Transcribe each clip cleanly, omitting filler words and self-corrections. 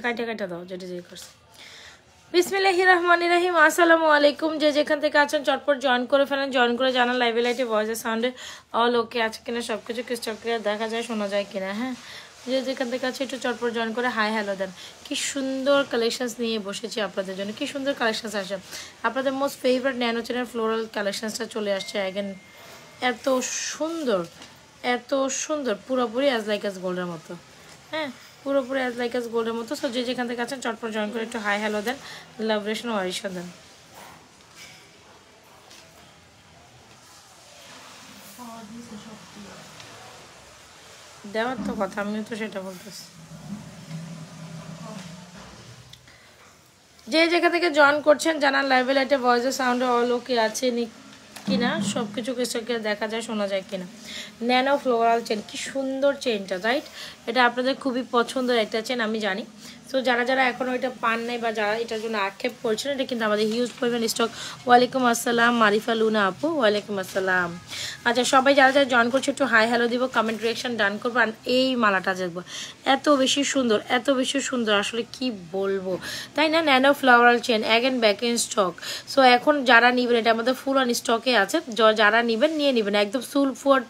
কাটা কাটা দাও যেটা যে করছে। বিসমিল্লাহির রহমানির রহিম। আসসালামু আলাইকুম। যে যেখান থেকে আছেন চটপট জয়েন করে ফেলেন, জয়েন করে জানান লাইভে লাইটে ভয়েসের সাউন্ডে অল ওকে আছে কিনা, সব কিছু ক্রিস্টাল ক্লিয়ার দেখা যায়, শোনা যায় কিনা। হ্যাঁ, যে যেখান থেকে আছে একটু চটপট জয়েন করে হাই হ্যালো দেন। কি সুন্দর কালেকশনস নিয়ে বসেছি আপনাদের জন্য, কি সুন্দর কালেকশনস আসে। আপনাদের মোস্ট ফেভারিট ন্যানো চেনের ফ্লোরাল কালেকশনসটা চলে আসছে অ্যাগেন। এত সুন্দর, এত সুন্দর, পুরোপুরি অ্যাজ লাইক অ্যাজ গোল্ডের মতো। হ্যাঁ, পুরোপুরি অ্যাজ লাইক অ্যাজ গোল্ডের মতো। সো যে যেখান থেকে আছেন চটপট জয়েন করে একটু হাই হ্যালো দেন, লাভ রেশন ওয়ারিশন দেন। দেওয়ার তো কথা, আমিও তো সেটা বলতেছি। যে যেখান থেকে জয়েন করছেন জানান লাইভে লাইটে ভয়েসের সাউন্ডে অল ওকে আছে কিনা, সব কিছু ক্রিস্টাল দেখা যায়, শোনা যায় কিনা। ন্যানো ফ্লোরাল চেন, কি সুন্দর চেনটা, রাইট? এটা আপনাদের খুবই পছন্দের একটা চেন আমি জানি। সো যারা যারা এখনও এটা পান নাই বা যারা এটার জন্য আক্ষেপ করছেন, এটা কিন্তু আমাদের হিউজ পরিমাণ স্টক। ওয়ালাইকুম আসসালাম মারিফা লুনা আপু, ওয়ালাইকুম আসসালাম। আচ্ছা, সবাই যারা যারা জয়েন করছে একটু হাই হ্যালো দিব, কমেন্ট রিয়াকশন ডান করবো। আর এই মালাটা দেখবো এত বেশি সুন্দর, এত বেশি সুন্দর, আসলে কি বলবো, তাই না? Nano floral chain again back in stock. So এখন যারা নিবেন, এটা আমাদের ফুল অন স্টকে আছে, যারা নিবেন নিয়ে নিবেন। একদম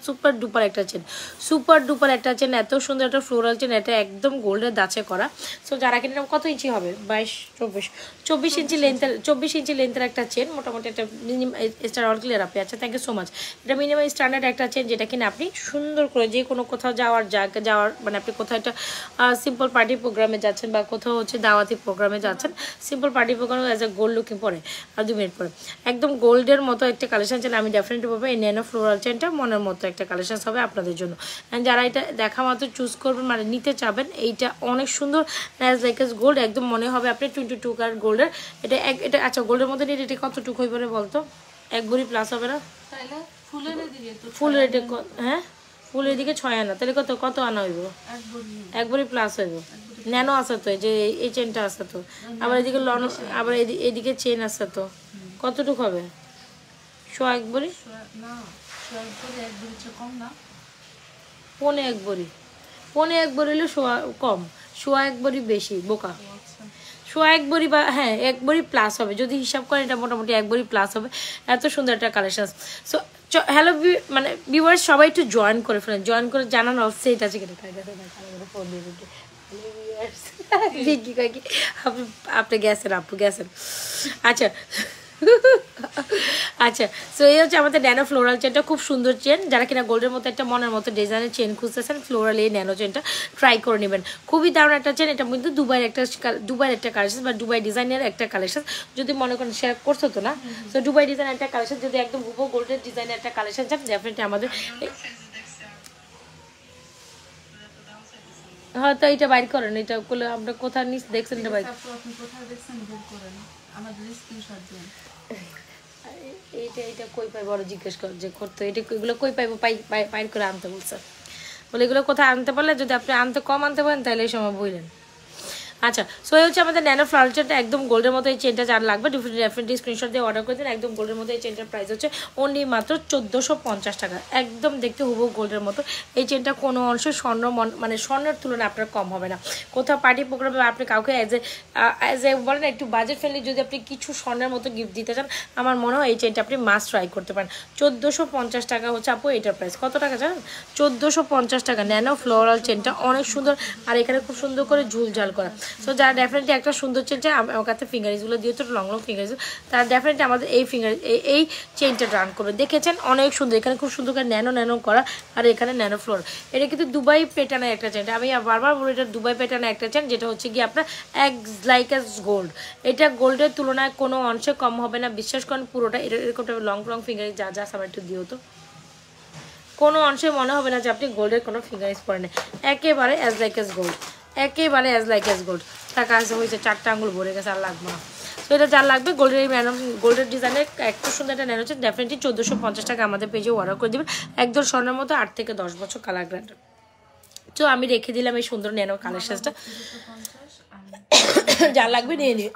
সুপার ডুপার একটা চেন, সুপার ডুপার একটা চেন, এত সুন্দর একটা ফ্লোরাল চেন। এটা একদম গোল্ডের দাঁচে করা। সো যারা কিনলাম, কত ইঞ্চি হবে? 22-24 ইঞ্চি লেন্থের, 24 ইঞ্চি লেন্থের একটা চেন, মোটামুটি একটা মিনিমাম স্টার অল ক্লিয়ার আপে আছে। Thank you so much. এটা মিনিমাম স্ট্যান্ডার্ড একটা চেন, যেটা কিনা আপনি সুন্দর করে যে কোনো কোথাও যাওয়ার মানে আপনি কোথাও একটা সিম্পল পার্টি প্রোগ্রামে যাচ্ছেন বা কোথাও হচ্ছে দাওয়াতি প্রোগ্রামে যাচ্ছেন, সিম্পল পার্টি প্রোগ্রামে অ্যাজ এ গোল্ড লুকিং পরে আর 2 মিনিট পরে একদম গোল্ডের মতো একটা কালেকশন চাইলে আমি ডেফিনেটলি বলবো এই ন্যানো ফ্লোরাল চেনটা মনের মতো একটা কালেকশন হবে আপনাদের জন্য। অ্যান্ড যারা এটা দেখা মাত্র চুজ করবেন, মানে নিতে চাবেন, এইটা অনেক সুন্দর অ্যাজ লাইক এস গোল্ড, একদম মনে হবে আপনি 22 ক্যারেট গোল্ডের। এটা আচ্ছা, গোল্ডের মধ্যে নিয়ে এটা কতটুকু হয়ে পড়ে বলতো? 1 ভরি প্লাস হবে না? ফুলের দিকে হ্যাঁ, ফুলের দিকে 6 আনা, তাহলে কত আনা হইব? 1 ভরি প্লাস হইব। ন্যানো আছে তো, যে এই চেনটা আছে তো, আবার এদিকে আবার এদিকে চেন আছে তো, কতটুকু হবে? 1 ভরি, পৌনে 1 ভরি, পৌনে 1 ভরি হলে কম, 1 ভরি বেশি, বোকা। 1 ভরি বা হ্যাঁ 1 ভরি প্লাস হবে, যদি হিসাব করেন এটা মোটামুটি 1 ভরি প্লাস হবে। এত সুন্দর একটা কালেকশন। সো হ্যালো মানে ভিউয়ার্স, সবাই একটু জয়েন করে ফেলেন, জয়েন করে জানান অবশ্যই এটা আছে কিনা। ফোন দিয়ে আপনি গেছেন, আপু গেছেন। আচ্ছা আচ্ছা, সো এই হচ্ছে আমাদের ন্যানো ফ্লোরাল চেনটা, খুব সুন্দর চেন। যারা কিনা গোল্ডের মতো একটা মনের মতো ডিজাইনের চেন খুঁজতেছেন, ফ্লোরাল এই ন্যানো চেনটা ট্রাই করে নেবেন। খুবই দারুণ একটা চেন। এটা কিন্তু দুবাইয়ের একটা কালেকশন বা দুবাই ডিজাইনের একটা কালেকশন। যদি মনে করেন শেয়ার করছো তো না, তো দুবাই ডিজাইনের একটা কালেকশন, যদি একদম হুবহু গোল্ডের ডিজাইনের একটা কালেকশন চান, ডেফিনেটলি আমাদের হয়তো এটা বাইর করেন। এটা করলে আমরা কোথায় নিচ দেখছেন, এটা বাইর এইটা কই পাই, বড় জিজ্ঞেস কর যে করতো এটা, এগুলো কই পাইবো? পাই করে আনতে বলছে, বলে এগুলো কোথায় আনতে পারলে, যদি আপনি কম আনতে পারেন তাহলে এই সময় বললেন। আচ্ছা, সো এই হচ্ছে আমাদের ন্যানো ফ্লাওয়ার চেনটা, একদম গোল্ডের মতো। এই চেনটা যার লাগবে ডেফিনেটলি স্ক্রিনশট দিয়ে অর্ডার করে দিন। একদম গোল্ডের মতো এই চেনটার প্রাইস হচ্ছে অনলি মাত্র 1450 টাকা। একদম দেখতে হুবহু গোল্ডের মতো। এই চেনটা কোনো অংশে মানে স্বর্ণের তুলনায় আপনার কম হবে না। কোথাও পার্টি প্রোগ্রামে আপনি কাউকে অ্যাজ এ বলেন একটু বাজেট ফ্রেন্ডলি যদি আপনি কিছু স্বর্ণের মতো গিফট দিতে চান, আমার মনে হয় এই চেনটা আপনি মাস্ট ট্রাই করতে পারেন। 1450 টাকা হচ্ছে আপু এটার প্রাইস। কত টাকা জানেন? 1450 টাকা। ন্যানো ফ্লোরাল চেনটা অনেক সুন্দর, আর এখানে খুব সুন্দর করে ঝুলঝাল করা। সো যারা ডেফিনেটলি একটা সুন্দর চেন চাই, আমার কাছে ফিঙ্গারিজগুলো দিয়ে তো লং ফিঙ্গারিজ, তারা ডেফিনেটলি আমাদের এই চেনটা রান করবে। দেখেছেন অনেক সুন্দর, এখানে খুব সুন্দর করে ন্যানো করা, আর এখানে ন্যানো ফ্লোর। এটা কিন্তু দুবাই প্যাটার্নের একটা চেন, আমি বারবার বলি এটা দুবাই প্যাটার্নের একটা চেন, যেটা হচ্ছে কি আপনার লাইক অ্যাজ গোল্ড। এটা গোল্ডের তুলনায় কোনো অংশে কম হবে না, বিশ্বাস করেন। পুরোটা এরকম লং ফিঙ্গারিজ যা আমার একটু দিও তো, কোনো অংশে মনে হবে না যে আপনি গোল্ডের কোনো ফিঙ্গারিজ পরেন, একেবারে অ্যাজ লাইক অ্যাজ গোল্ড, একেবারে অ্যাজ লাইক অ্যাজ গোল্ড। টাকা আসে হয়েছে, 4টা আঙুল ভরে গেছে, আর লাগবে না। তো এটা যার লাগবে গোল্ডের ডিজাইনের একটু সুন্দর একটা ন্যানো চেন, ডেফিনেটলি 1450 টাকা আমাদের পেজে অর্ডার করে দেবেন। একদম স্বর্ণের মতো 8 থেকে 10 বছর কালার গ্যারান্টি। তো আমি রেখে দিলাম এই সুন্দর ন্যানো কালেকশনটা, যার লাগবে নিয়ে নিয়ে।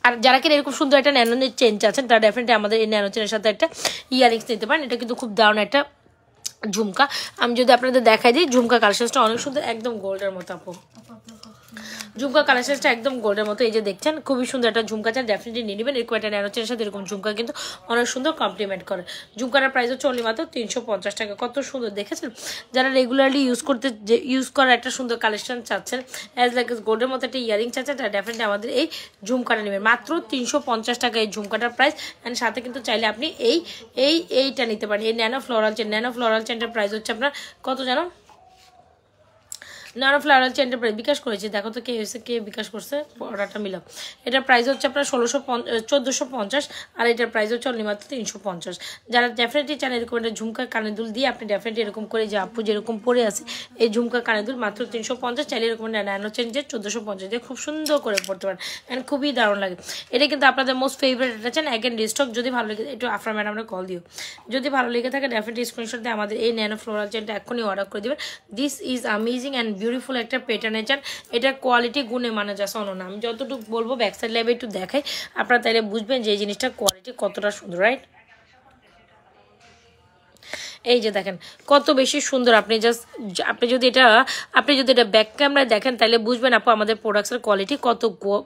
আর যারা কিনা এরকম সুন্দর একটা ন্যানো চেন আছেন, তারা ডেফিনেটলি আমাদের এই ন্যানো চেনের সাথে একটা ইয়ারিংস নিতে পারেন। এটা কিন্তু খুব দারুণ একটা ঝুমকা। আমি যদি আপনাদের দেখাই দিই, ঝুমকা কালেকশনটা অনেক সুন্দর, একদম গোল্ডের মতো আপু। ঝুমকা কালেকশনটা একদম গোল্ডের মতো, এই যে দেখছেন খুবই সুন্দর একটা ঝুমকা চান, ডেফিনেটলি নিয়ে নেবেন। এরকম একটা ন্যানো চেনের সাথে এরকম ঝুমকা কিন্তু অনেক সুন্দর কমপ্লিমেন্ট করে। ঝুমকাটার প্রাইস হচ্ছে অনলি মাত্র 350 টাকা। কত সুন্দর দেখেছেন, যারা রেগুলারলি ইউজ করার একটা সুন্দর কালেকশন চাচ্ছেন, অ্যাজ লাইক গোল্ডের মতো একটা ইয়ারিং চাচ্ছেন, তারা ডেফিনেটলি আমাদের এই ঝুমকাটা নেবেন। মাত্র 350 টাকা এই ঝুমকাটার প্রাইস। অ্যান্ড সাথে কিন্তু চাইলে আপনি এইটা নিতে পারেন, এই ন্যানো ফ্লোরাল চেনটার প্রাইস হচ্ছে আপনার কত জানো, ন্যানো ফ্লোরাল চেনটার প্রাইস বিকাশ করেছি, দেখো তো কে হয়েছে, কে বিকাশ করছে, অর্ডারটা মিলাম। এটার প্রাইস হচ্ছে আপনার 1450, আর এটার প্রাইস হচ্ছে অনলি মাত্র 350। যারা ডেফিনেটলি চান এরকম একটা ঝুমকা কানে দুল দিয়ে আপনি ডেফিনেটলি এরকম করে, যে আপু যেরকম পরে আছে এই ঝুমকা কানে দুল মাত্র 350, চাইলে এরকম ন্যানো চেন যে 1450 দিয়ে খুব সুন্দর করে পড়তে পারেন, অ্যান্ড খুবই দারুণ লাগে। এটা কিন্তু আপনাদের মোস্ট ফেভারিট একটা চেন, অ্যাগেন রিস্টক। যদি ভালো লেগে একটু আফরা ম্যাডামরা কল দিও, যদি ভালো লেগে থাকে ডেফিনেটলি স্ক্রিনশট দিয়ে আমাদের এই ন্যানো ফ্লোরাল চেনটা এখনই অর্ডার করে দেবেন। This is amazing and beautiful একটা প্যাটার্নের চান, এটার কোয়ালিটি গুণে মানে যা শোনো না, আমি যতটুকু বলবো ব্যাকসাইড লাইভে একটু দেখাই, আপনারা তাইলে বুঝবেন যে এই জিনিসটার কোয়ালিটি কতটা সুন্দর, রাইট? এই যে দেখেন কত বেশি সুন্দর। আপনি যদি এটা ব্যাক ক্যামেরায় দেখেন তাহলে বুঝবেন আপু আমাদের প্রোডাক্টসের কোয়ালিটি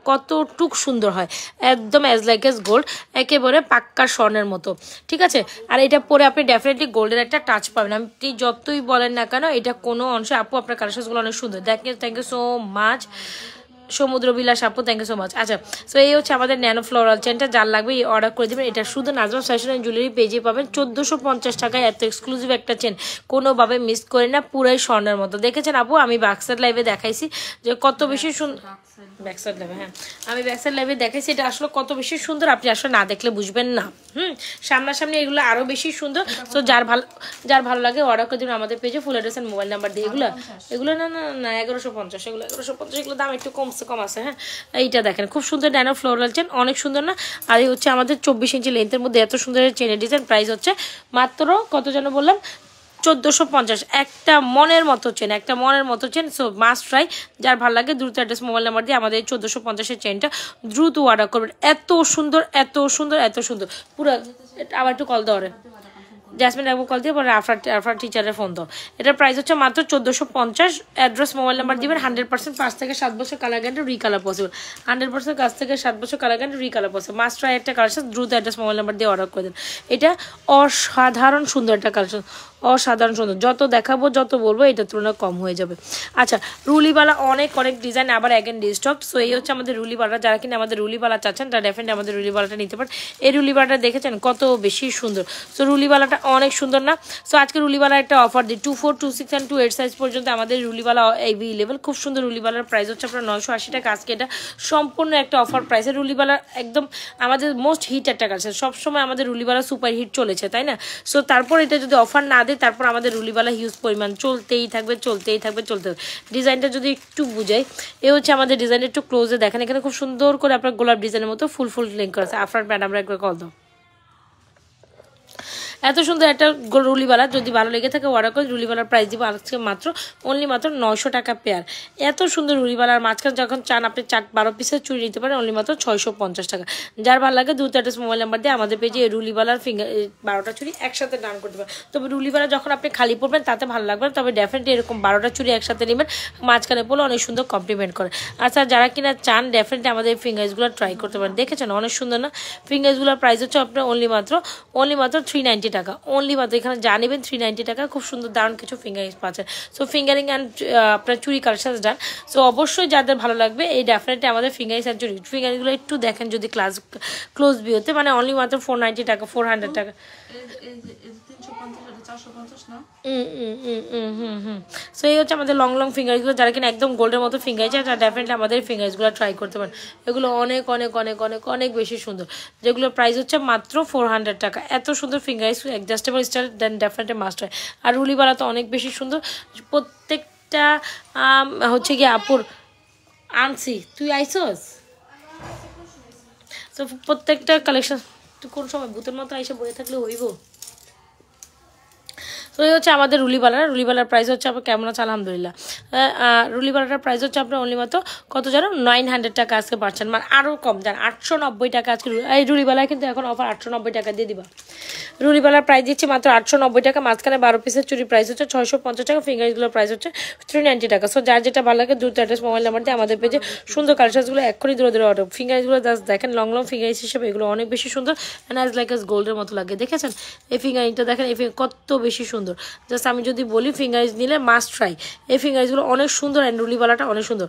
কতটুক সুন্দর হয়, একদম অ্যাজ লাইক এস গোল্ড, একেবারে পাক্কা স্বর্ণের মতো, ঠিক আছে? আর এটা পরে আপনি ডেফিনেটলি গোল্ডের একটা টাচ পাবেন, আপনি যতই বলেন না কেন, এটা কোনো অংশে আপু আপনার কালেকশনগুলো অনেক সুন্দর। থ্যাংক ইউ সো মাচ সমুদ্র বিলাস আপু, থ্যাংক ইউ সো মাচ। আচ্ছা, সো এই হচ্ছে আমাদের ন্যানো ফ্লোরাল চেনটা, যার লাগবে এই অর্ডার করে দেবেন। এটা শুধু নাজমা ফ্যাশন অ্যান্ড জুয়েলারি পেজে পাবেন 1450 টাকায়। এত এক্সক্লুসিভ একটা চেন কোনোভাবে মিস করে না, পুরাই স্বর্ণের মতো। দেখেছেন আপু, আমি ব্যাকসাইড লাইভে দেখাইছি যে কত বেশি সুন্দর, ব্যাকসাইড লাইভে, হ্যাঁ আমি ব্যাকসাইড লাইভে দেখাইছি, এটা আসলে কত বেশি সুন্দর, আপনি আসলে না দেখলে বুঝবেন না। সামনাসামনি এগুলো আরো বেশি সুন্দর। তো যার ভালো লাগে অর্ডার করে দিন আমাদের পেজে, full address and mobile number দিয়ে। এগুলো না 1150, এগুলো 1150, এগুলো দাম একটু কম আছে। হ্যাঁ, এইটা দেখেন খুব সুন্দর ন্যানো ফ্লোরাল চেন, অনেক সুন্দর না? আর এই হচ্ছে আমাদের 24 ইঞ্চি লেন্থের মধ্যে এত সুন্দর চেনের ডিজাইন, প্রাইস হচ্ছে মাত্র কত যেন বললাম, 1450। একটা মনের মতো চেন, সো মাস্ট ট্রাই। যার ভালো লাগে দ্রুত অ্যাড্রেস মোবাইল নাম্বার দিয়ে আমাদের 1450-এর চেনটা দ্রুত অর্ডার করবেন। এত সুন্দর পুরো। আবার একটু কল দেওয়ারে জেসমিন একবার কল দিয়ে বলে আফরার টিচারের ফোন দাও। এটার প্রাইস হচ্ছে মাত্র 1450। অ্যাড্রেস মোবাইল নাম্বার দিবেন। 100% 5 থেকে 7 বছর কালার গ্যারান্টি, রিকালার পসিবল। 100% 5 থেকে 7 বছর colour guarantee, recolour possible. Must try একটা কালেকশন, দ্রুত অ্যাড্রেস মোবাইল নাম্বার দিয়ে অর্ডার করে দেন। এটা অসাধারণ সুন্দর একটা কালেকশন, অসাধারণ সুন্দর। যত দেখাবো যত বলবো এটার তুলনায় কম হয়ে যাবে। আচ্ছা, রুলিবালা অনেক ডিজাইন আবার অ্যাগেন রিস্টক। সো এই হচ্ছে আমাদের রুলিবালা, যারা কিনা আমাদের রুলিবালা চাচ্ছেন তারা ডেফিনেটলি আমাদের রুলিবালাটা নিতে পারেন। এই রুলিবালাটা দেখেছেন কত বেশি সুন্দর। সো রুলিবালাটা অনেক সুন্দর না? সো আজকে রুলিবালা একটা অফার দিই, 24, 26 and 28 সাইজ পর্যন্ত আমাদের রুলিবালা অ্যাভেলেবল। খুব সুন্দর রুলিবালার প্রাইস হচ্ছে আপনার 980 টাকা। আজকে এটা সম্পূর্ণ একটা অফার প্রাইসে। রুলিবালা একদম আমাদের মোস্ট হিট একটা কালেকশন, সবসময় আমাদের রুলিবালা সুপার হিট চলেছে, তাই না? সো তারপর এটা যদি অফার না দেয়, তারপর আমাদের রুলিবালা হিউজ পরিমাণ চলতেই থাকবে। ডিজাইনটা যদি একটু বুঝাই, এ হচ্ছে আমাদের ডিজাইন, একটু ক্লোজে দেখেন। এখানে খুব সুন্দর করে আপনার গোলাপ ডিজাইনের মতো ফুল লিঙ্ক করা আছে। আফরান ম্যাডামরা একবার কল দাও। এত সুন্দর একটা রুলিবালা, যদি ভালো লেগে থাকে অর্ডার করে। রুলিবালার প্রাইস দিব আজকে মাত্র 900 টাকা পেয়ার। এত সুন্দর রুলিবালার মাঝখানে যখন চান আপনি 12 পিসের চুড়ি নিতে পারেন, অনলি মাত্র 650 টাকা। যার ভালো লাগে দ্রুত অ্যাড্রেস মোবাইল নাম্বার দিয়ে আমাদের পেজে এই রুলিবালার 12টা চুড়ি একসাথে ডান করতে পারেন। তবে রুলিবালা যখন আপনি খালি পড়বেন তাতে ভালো লাগবে না, তবে ডেফিনেটলি এরকম 12টা চুড়ি একসাথে নেবেন, মাঝখানে পড়লে অনেক সুন্দর কমপ্লিমেন্ট করে। আচ্ছা, যারা কিনা চান ডেফিনেটলি আমাদের এই ফিঙ্গার্সগুলো ট্রাই করতে পারেন। দেখেছেন অনেক সুন্দর না? ফিঙ্গার্সগুলোর প্রাইস হচ্ছে আপনার অনলি মাত্র 390 টাকা। অনলি মাত্র এখানে যা নেবেন 390 টাকা। খুব সুন্দর দারুণ কিছু ফিঙ্গারিংস পাচ্ছেন। সো ফিঙ্গারিং অ্যান্ড আপনার চুরি কালেকশন ডান। সো অবশ্যই যাদের ভালো লাগবে এই ডেফিনেটলি আমাদের ফিঙ্গারিংস অ্যান্ড চুরি ফিঙ্গারিংগুলো একটু দেখেন যদি ক্লোজ ভিউতে, মানে অনলি মাত্র 490 টাকা, 400 টাকা। সো এই হচ্ছে আমাদের লং ফিঙ্গারগুলো। যারা কিনা একদম গোল্ডের মতো ফিঙ্গার চায় তারা ডেফিনেটলি আমাদের ফিঙ্গারসগুলো ট্রাই করতে পারেন। এগুলো অনেক বেশি সুন্দর, যেগুলো প্রাইস হচ্ছে মাত্র 400 টাকা। এত সুন্দর fingers, adjustable style, then definitely must হয়। আর রুলিবালা তো অনেক বেশি সুন্দর। প্রত্যেকটা হচ্ছে কি আপুর আনছি, তুই আইসস। তো প্রত্যেকটা কালেকশন তুই কোন সময় ভূতের মতো আইসা বয়ে থাকলে হইব। তো এই হচ্ছে আমাদের রুলিবালার প্রাইস হচ্ছে আপনার কেমন আছে আলহামদুলিল্লাহ। রুলিবালাটার প্রাইস হচ্ছে আপনার অনলি মাত্র কত জানো 900 টাকা আজকে পাচ্ছেন, মানে আরও কম জান 890 টাকা আজকে। এই রুলিবালায় কিন্তু এখন অফার 890 টাকা দিয়ে দিবা। রুলিবালার প্রাইস দিচ্ছি মাত্র 890 টাকা, মাঝখানে 12 পিসের চুরি প্রাইস হচ্ছে 650 টাকা, ফিঙ্গারগুলোর প্রাইস হচ্ছে 390 টাকা। সো যার যেটা ভালো লাগে দ্রুত অ্যাড্রেস মোবাইল নাম্বার দিয়ে আমাদের পেজে সুন্দর কালেকশনগুলো এক্ষুনি দূরে দূরে অর্ডার। ফিঙ্গারগুলো জাস্ট দেখেন লং ফিঙ্গারিংস হিসেবে এগুলো অনেক বেশি সুন্দর অ্যান্ড অ্যাজ লাইক এস গোল্ডের মতো লাগে। দেখেছেন এই ফিঙ্গারিংটা দেখেন, এই কত বেশি সুন্দর। জাস্ট আমি যদি বলি ফিঙ্গারিংস নিলে মাস্ট ট্রাই। এই ফিঙ্গারিংসগুলো অনেক সুন্দর অ্যান্ড রুলিবালাটা অনেক সুন্দর।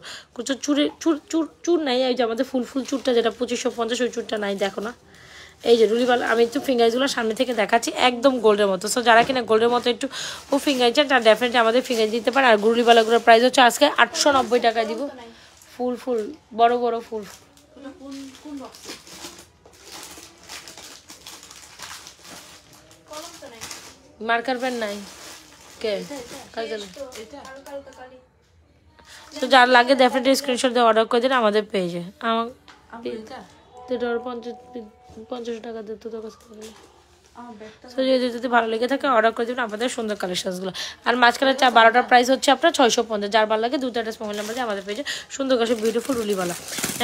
চুর নাই, এই যে আমাদের ফুল চুরটা যেটা 2550 ওই চুরটা নাই, দেখো না। এই যে রুলিবালা আমি একটু ফিঙ্গারিংসগুলো সামনে থেকে দেখাচ্ছি, একদম গোল্ডের মতো। সো যারা কিনা গোল্ডের মতো একটু ও ফিঙ্গারিং চান তারা ডেফিনেটলি আমাদের ফিঙ্গারিং দিতে পারে। আর রুলিবালাগুলোর প্রাইস হচ্ছে আজকে 890 টাকায় দিব। ফুল বড় বড় ফুল। মার্কার পেন নাই কে তো যার লাগে ডেফিনেটলি স্ক্রিনশট দিয়ে অর্ডার করে দিন আমাদের পেজে। আমার 50 টাকা দিতে তো যদি ভালো লেগে থাকে অর্ডার করে দেবেন আমাদের সুন্দর কালেকশনসগুলো। আর মাঝখানে 12টার প্রাইস হচ্ছে আপনার 650। যার ভালো লাগে দুটো অ্যাড্রেস মোবাইল নাম্বার দিয়ে আমাদের পেজে সুন্দর কাছে বিউটিফুল রুলিবালা।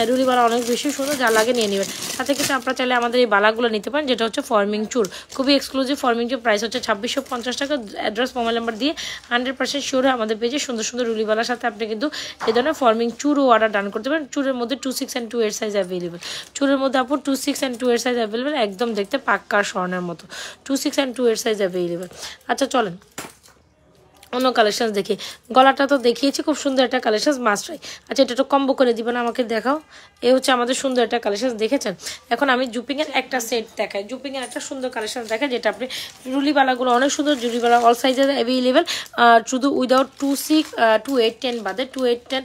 রুলিবালা অনেক বেশি সুন্দর, যার লাগে নিয়ে নেবেন। সাথে কিন্তু আপনারা চাইলে আমাদের এই বালাগুলো নিতে পারেন, যেটা হচ্ছে ফর্মিং চুর, খুবই এক্সক্লুসিভ ফর্মিং চুর। প্রাইস হচ্ছে 2650 টাকা। অ্যাড্রেস মোবাইল নাম্বার দিয়ে 100% শিওর হয়ে আমাদের পেজে সুন্দর সুন্দর রুলিবালার সাথে আপনি কিন্তু এই ধরনের ফর্মিং চুরও অর্ডার ডান করতে পারেন। চুরের মধ্যে 26 and 28 সাইজ অ্যাভেলেবেল। চুরের মধ্যে আপু 26 and 28 সাইজ অ্যাভেলেবেল, একদম দেখতে পাক্কা স্বর্ণের মতো। 26 and 28 সাইজ অ্যাভেলেবেল। আচ্ছা চলেন অন্য কালেকশন দেখি। গলাটা তো দেখিয়েছি, খুব সুন্দর একটা কালেকশন মাস্ট ট্রাই। আচ্ছা এটা একটু কম্বো করে দিবেন আমাকে, দেখাও। এই হচ্ছে আমাদের সুন্দর একটা কালেকশন, দেখেছেন। এখন আমি জুপিংয়ের একটা সেট দেখাই, জুপিংয়ের একটা সুন্দর কালেকশন দেখাই, যেটা আপনি রুলিবালাগুলো অনেক সুন্দর, জুলিবালা অল সাইজের অ্যাভেলেবেল, শুধু উইদাউট 26, 28, 10 বাদে 28, 10,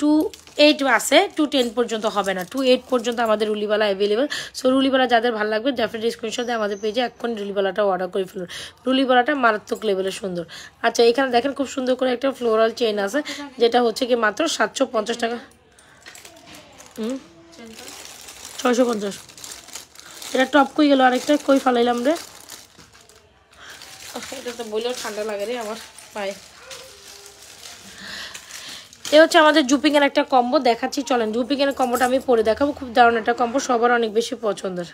28 আছে, 210 পর্যন্ত হবে না, 28 পর্যন্ত আমাদের রুলিবালা অ্যাভেলেবেল। সো রুলিবালা যাদের ভালো লাগবে ডেফিনেটলি স্ক্রিনশট দিয়ে আমাদের পেজে এখন রুলিবালাটা অর্ডার করে ফেলুন। রুলিবালাটা মারাত্মক লেভেলের সুন্দর। আচ্ছা এখানে দেখেন খুব সুন্দর করে একটা ফ্লোরাল চেইন আছে, যেটা হচ্ছে কি মাত্র 750 টাকা। 650। এটা টপ কই গেল, আরেকটা কই ফালাইলাম রে। এটা তো বললেও ঠান্ডা লাগে রে আমার পায়ে। এ হচ্ছে আমাদের জুপিংয়ের একটা কম্বো দেখাচ্ছি, চলেন জুপিংয়ের কম্বোটা আমি পরে দেখাবো। খুব দারুণ একটা কম্বো, সবার অনেক বেশি পছন্দের।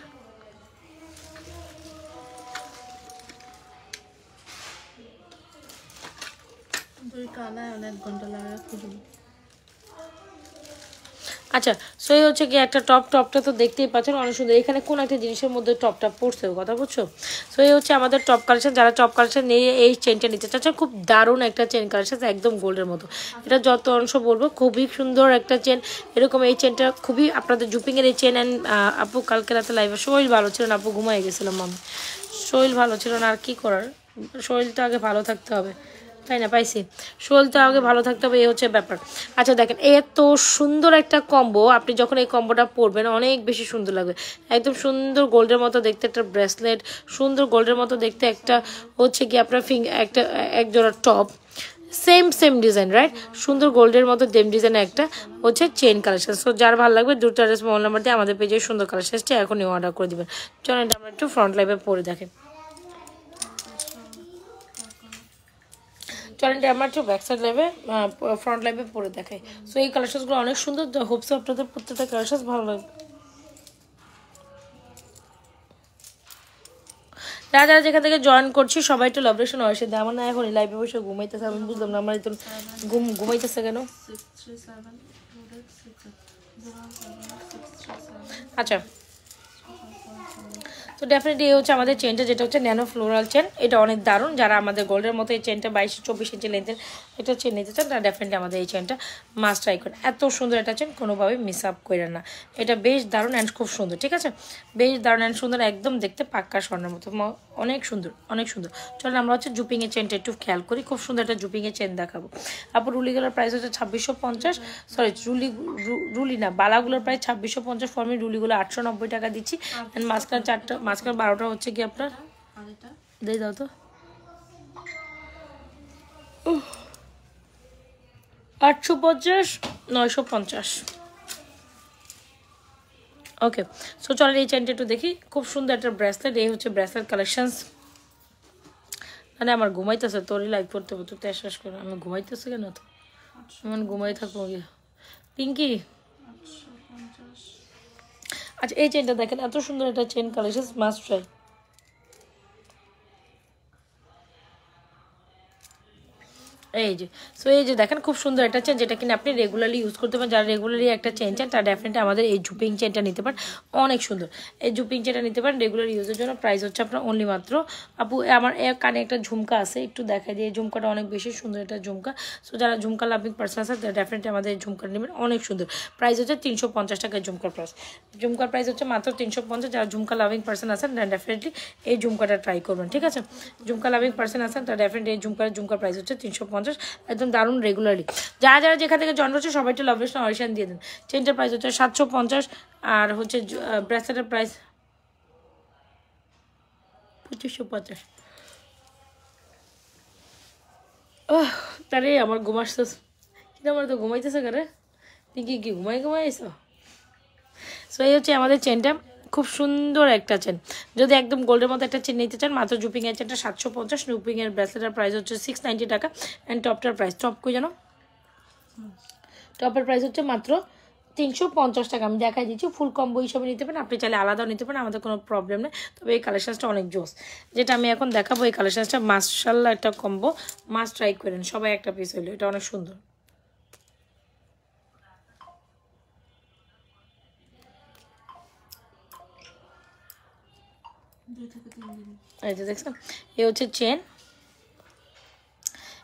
আচ্ছা সো এই হচ্ছে কি একটা টপটা তো দেখতেই পাচ্ছেন অনেক সুন্দর। এখানে কোন একটা জিনিসের মধ্যে টপটা পড়ছে, কথা বুঝছো। সো এই হচ্ছে আমাদের টপ কালেকশন। যারা টপ কালেকশন নিয়ে এই চেনটা নিতে চাচ্ছেন, খুব দারুণ একটা চেন কালেকশন, একদম গোল্ডের মতো। এটা যত অংশ বলবো খুবই সুন্দর একটা চেন। এরকম এই চেনটা খুবই আপনাদের জুপিংয়ের এই চেন। অ্যান্ড আপু কালকে রাতে লাইভে শরীর ভালো ছিল না আপু, ঘুমাই গেছিলাম আমি, শরীর ভালো ছিল না, আর কি করার, শরীরটা আগে ভালো থাকতে হবে, তাই না, পাইছি শরীরটা আগে ভালো থাকতে হবে, এই হচ্ছে ব্যাপার। আচ্ছা দেখেন এত সুন্দর একটা কম্বো, আপনি যখন এই কম্বোটা পরবেন অনেক বেশি সুন্দর লাগবে। একদম সুন্দর গোল্ডের মতো দেখতে একটা ব্রেসলেট, সুন্দর গোল্ডের মতো দেখতে একটা হচ্ছে কি আপনার একটা এক জোড়া টপ, সেম ডিজাইন, রাইট, সুন্দর গোল্ডের মতো দেম ডিজাইনের একটা হচ্ছে চেন কালেকশন। সো যার ভালো লাগবে দুটো অ্যাড্রেস মোবাইল নাম্বার দিয়ে আমাদের পেজে সুন্দর কালেকশনটা এখনই অর্ডার করে দেবেন। চলেন এটা আমরা একটু ফ্রন্ট লাইভে পরে দেখেন। চলেন আমার একটু ব্যাক সাইড লাইভে ফ্রন্ট লাইভে পরে দেখাই। সো এই কালেকশনগুলো অনেক সুন্দর, হোপস আপনাদের প্রত্যেকটা কালেকশন ভালো লাগবে। যারা যারা যেখান থেকে জয়েন করছি সবাই একটু লাভরেশন হয়েছে দেয়। আমার না এখন লাইভে বসে ঘুমাইতেছে, আমি বুঝলাম না আমার তো ঘুমাইতেছে কেন। আচ্ছা তো ডেফিনেটলি এই হচ্ছে আমাদের চেনটা, যেটা হচ্ছে ন্যানো ফ্লোরাল চেন। এটা অনেক দারুণ, যারা আমাদের গোল্ডের মতো এই চেনটা 22-24 ইঞ্চি লেন্থের একটা চেন নিতে চান তারা ডেফিনেটলি আমাদের এই চেনটা মাস্ট ট্রাই করেন। এত সুন্দর একটা চেন, কোনোভাবে মিস আপ করেন না। এটা বেশ দারুণ অ্যান্ড খুব সুন্দর, ঠিক আছে, বেশ দারুণ অ্যান্ড সুন্দর, একদম দেখতে পাক্কা স্বর্ণের মতো, অনেক সুন্দর অনেক সুন্দর। চলেন আমরা হচ্ছে জুপিংয়ের চেনটা একটু খেয়াল করি, খুব সুন্দর একটা জুপিংয়ের চেন দেখাবো। আপু রুলিগুলোর প্রাইস হচ্ছে 2650, সরি রুলি না, বালাগুলোর প্রাইস 2650 ফর্মি, রুলিগুলো 890 টাকা দিচ্ছি। অ্যান্ড মাঝখানে 12টা হচ্ছে কি আপনার দিয়ে দাও তো 850, 950। ওকে সো চলেন এই চেনটা একটু দেখি, খুব সুন্দর একটা ব্রেসলেট। এই হচ্ছে ব্রেসলেট কালেকশনস, মানে আমার ঘুমাইতেছে, তোরই লাইভ করতে হবে, তুই তো শেষ করে আমি ঘুমাইতেছে কেন তো, আমার ঘুমাই থাকবো গিয়ে। পিঙ্কি আচ্ছা এই চেনটা দেখেন, এত সুন্দর একটা চেন কালেকশন, মাস্ট ট্রাই। এই যে সো এই যে দেখেন খুব সুন্দর একটা চেন, যেটা কিনা আপনি রেগুলারলি ইউজ করতে পারেন। যারা রেগুলারলি একটা চেন চান তারা ডেফিনেটলি আমাদের এই জুপিং চেনটা নিতে পারেন, অনেক সুন্দর এই জুপিং চেনটা নিতে পারেন রেগুলার ইউজের জন্য। প্রাইস হচ্ছে আপনার অনলি মাত্র, আপু আমার কানে একটা ঝুমকা আছে, একটু দেখাই দিয়ে, এই ঝুমকাটা অনেক বেশি সুন্দর একটা ঝুমকা। সো যারা ঝুমকা লাভিং পার্সন আছে তারা ডেফিনেটলি আমাদের এই ঝুমকা নেবেন, অনেক সুন্দর। প্রাইস হচ্ছে 350 টাকা ঝুমকার প্রাইস, ঝুমকার প্রাইস হচ্ছে মাত্র 350। যারা ঝুমকা লাভিং পার্সন আছেন ডেফিনেটলি এই ঝুমকাটা ট্রাই করবেন, ঠিক আছে। ঝুমকা লাভিং পার্সন আছেন তারা ডেফিনেটলি এই ঝুমকার প্রাইস হচ্ছে 350, একদম দারুণ রেগুলারলি। যারা যারা যেখান থেকে জয়েন করছে সবাই একটু লাভেশন অডিশন দিয়ে দেন। চেনটার প্রাইস হচ্ছে 750, আর হচ্ছে ব্রেসলেটের প্রাইস 2550। তারে আমার ঘুমাসছিস কিন্তু আমার তো ঘুমাইতেছে কারে, তুই কি ঘুমাই এসো। সো এই হচ্ছে আমাদের চেনটা, খুব সুন্দর একটা চেন। যদি একদম গোল্ডের মতো একটা চেন নিতে চান মাত্র জুপিংয়ের চেনটা 750, জুপিংয়ের ব্রেসলেটের প্রাইস হচ্ছে 690 টাকা। অ্যান্ড টপটার প্রাইস, টপ কই জানো, টপের প্রাইস হচ্ছে মাত্র 350 টাকা। আমি দেখাই দিচ্ছি, ফুল কম্বো হিসাবে নিতে পারেন, আপনি চাইলে আলাদাও নিতে পারেন, আমাদের কোনো প্রবলেম নেই। তবে এই কালেকশনসটা অনেক জোস, যেটা আমি এখন দেখাবো এই কালেকশনসটা মাশাআল্লাহ একটা কম্বো, মাস্ট ট্রাই করেন সবাই, একটা পিস হইলো, এটা অনেক সুন্দর। এই যে দেখছেন, এ হচ্ছে চেন,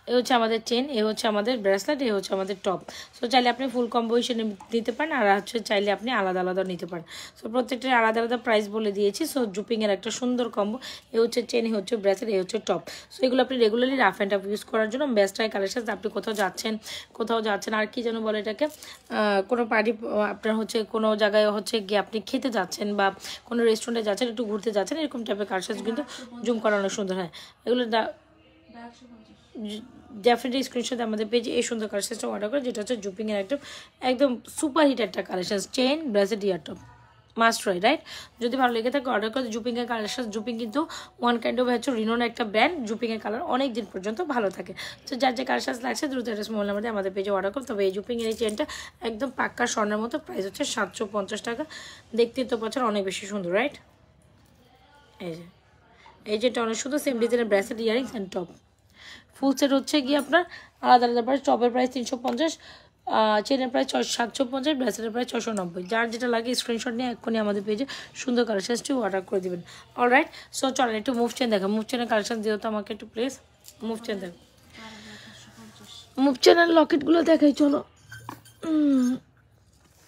এ হচ্ছে আমাদের চেন, এ হচ্ছে আমাদের ব্রেসলেট, এ হচ্ছে আমাদের টপ। সো চাইলে আপনি ফুল কম্বো হিসেবে নিতে পারেন, আর হচ্ছে চাইলে আপনি আলাদা আলাদা নিতে পারেন। সো প্রত্যেকটার আলাদা আলাদা প্রাইস বলে দিয়েছি। সো জুপিংয়ের একটা সুন্দর কম্বো, এ হচ্ছে চেন, এ হচ্ছে ব্রেসলেট, এ হচ্ছে টপ। সো এগুলো আপনি regularly rough and tough use করার জন্য বেস্ট হয় কালেকশন। আপনি কোথাও যাচ্ছেন আর কি যেন বলে এটাকে, কোনো পার্টি, আপনার হচ্ছে কোনো জায়গায় হচ্ছে গিয়ে আপনি খেতে যাচ্ছেন বা কোনো রেস্টুরেন্টে যাচ্ছেন, একটু ঘুরতে যাচ্ছেন, এরকম টাইপের কালেকশন কিন্তু জুম করা অনেক সুন্দর হয়। এগুলো ডেফিনেটলি স্ক্রিনশট আমাদের পেজে এই সুন্দর কালেকশনটা অর্ডার করে, যেটা হচ্ছে জুপিংয়ের একদম সুপার হিট একটা কালেকশন, চেন ব্রেসলেট ইয়ার টপ, মাস্ট ট্রাই, রাইট। যদি ভালো লেগে থাকে অর্ডার করে। জুপিংয়ের কালেকশন, জুপিং কিন্তু ওয়ান কাইন্ড অফ হচ্ছে রিনোন একটা ব্র্যান্ড, জুপিংয়ের কালার অনেক দিন পর্যন্ত ভালো থাকে। তো যার যে কালেকশন লাগছে দ্রুত একটা স্মল নাম্বারে আমাদের পেজে অর্ডার করুন। তবে এই জুপিংয়ের এই চেনটা একদম পাক্কা স্বর্ণের মতো, প্রাইস হচ্ছে 750 টাকা। দেখতে তো পাচ্ছেন অনেক বেশি সুন্দর, রাইট। এই যেটা অনেক সুন্দর, সেম ডিজাইনের bracelet, earrings and top. Full set হচ্ছে গিয়ে আপনার আলাদা আলাদা প্রাইস, টপের প্রাইস 350, চেনের প্রাইস 750, ব্রেসলেটের প্রাইস 690। যার যেটা লাগে স্ক্রিনশট নিয়ে এক্ষুনি আমাদের পেজে সুন্দর কালেকশনটি অর্ডার করে দেবেন। অলরাইট, সো চলেন একটু মুভ চেন দেখা, মুভ চেনের কালেকশন দিও তো আমাকে একটু প্লিজ। মুভ চেন দেখ, মুভ চেনের লকেটগুলো দেখাই চলো।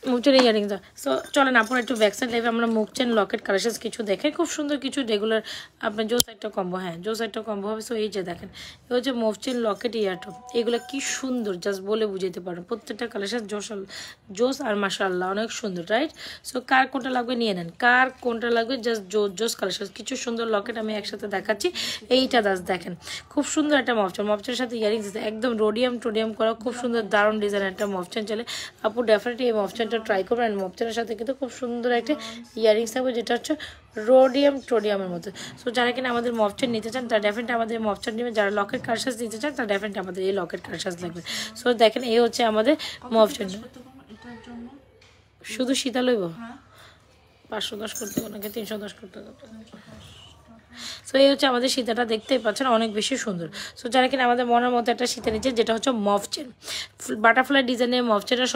মুভচেন ইয়ারিংস। সো চলেন আপনার একটু ব্যাকসাইড লাইভে আমরা মুভচেন লকেট কালেকশন কিছু দেখে, খুব সুন্দর কিছু রেগুলার আপনার জো সাইডটা কম্বো, হ্যাঁ জো সাইডটা কম্বো হবে। সো এই যে দেখেন, এই হচ্ছে মুভচেন লকেট ইয়ারটপ, এগুলো কি সুন্দর জাস্ট বলে বুঝাতে পারেন। প্রত্যেকটা কালেকশন জোস আর মাশাআল্লাহ অনেক সুন্দর, রাইট। সো কার কোনটা লাগবে নিয়ে নেন, কার কোনটা লাগবে জাস্ট জোস কালেকশন। কিছু সুন্দর লকেট আমি একসাথে দেখাচ্ছি। এইটা জাস্ট দেখেন, খুব সুন্দর একটা মফচেনের সাথে ইয়ারিংস, একদম টোডিয়াম করা, খুব সুন্দর দারুণ ডিজাইন একটা মফচেন চলে। আপু ডেফিনেটলি এই মফচেনটা ট্রাই করবেন। অ্যান্ড মফচেনের সাথে কিন্তু খুব সুন্দর একটা ইয়ারিংস থাকবে, যেটা হচ্ছে টোডিয়ামের মতো। সো যারা কিনা আমাদের মফচেন নিতে চান তারা ডেফিনেটলি আমাদের মফচেন নেবেন। যারা লকেট কালেকশন নিতে চান তারা ডেফিনেটলি আমাদের এই লকেট কালেকশন লাগবে। সো দেখেন, এই হচ্ছে আমাদের মফচেন। শুধু শীতা লইব 510 করতে ওনাকে 310 করতে হবে। সো এই হচ্ছে আমাদের সীতাটা, দেখতেই পাচ্ছেন অনেক বেশি সুন্দর। সো যারা কিনা আমাদের মনের মতো একটা সীতা নিচ্ছে, যেটা হচ্ছে মফ চেন, বাটারফ্লাই ডিজাইনের মফ চেনটা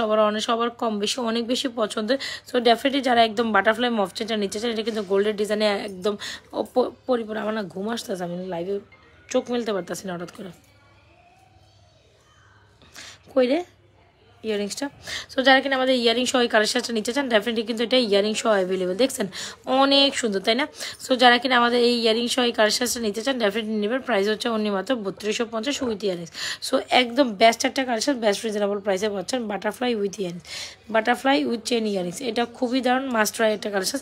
সবার কম বেশি অনেক বেশি পছন্দের। সো ডেফিনেটলি যারা একদম বাটারফ্লাই মফ চেনটা নিতে চান, এটা কিন্তু গোল্ডের ডিজাইনে একদম পরিপূর্ণ। আমার না ঘুম আসতেছে, আমি লাইভে চোখ মেলতে পারতেছি না হঠাৎ করে, কই রে ইয়ারিংসটা। সো যারা কিনা আমাদের ইয়ারিং সহ এই কালেকশনটা নিতে চান, ডেফিনেটলি কিন্তু এটা ইয়ারিং সহ অ্যাভেলেবেল, দেখছেন অনেক সুন্দর, তাই না। সো যারা কিনা আমাদের এই ইয়ারিং সহ এই কালেকশনটা নিতে চান ডেফিনেটলি নেবেন। প্রাইস হচ্ছে অনলি মাত্র 3250 উইথ ইয়ারিংস। সো একদম বেস্ট একটা কালেকশন, বেস্ট রিজনেবল প্রাইসে পাচ্ছেন butterfly with earrings, butterfly with chain earrings. এটা খুবই দারুণ মাস্ট ট্রাই একটা কালেকশন,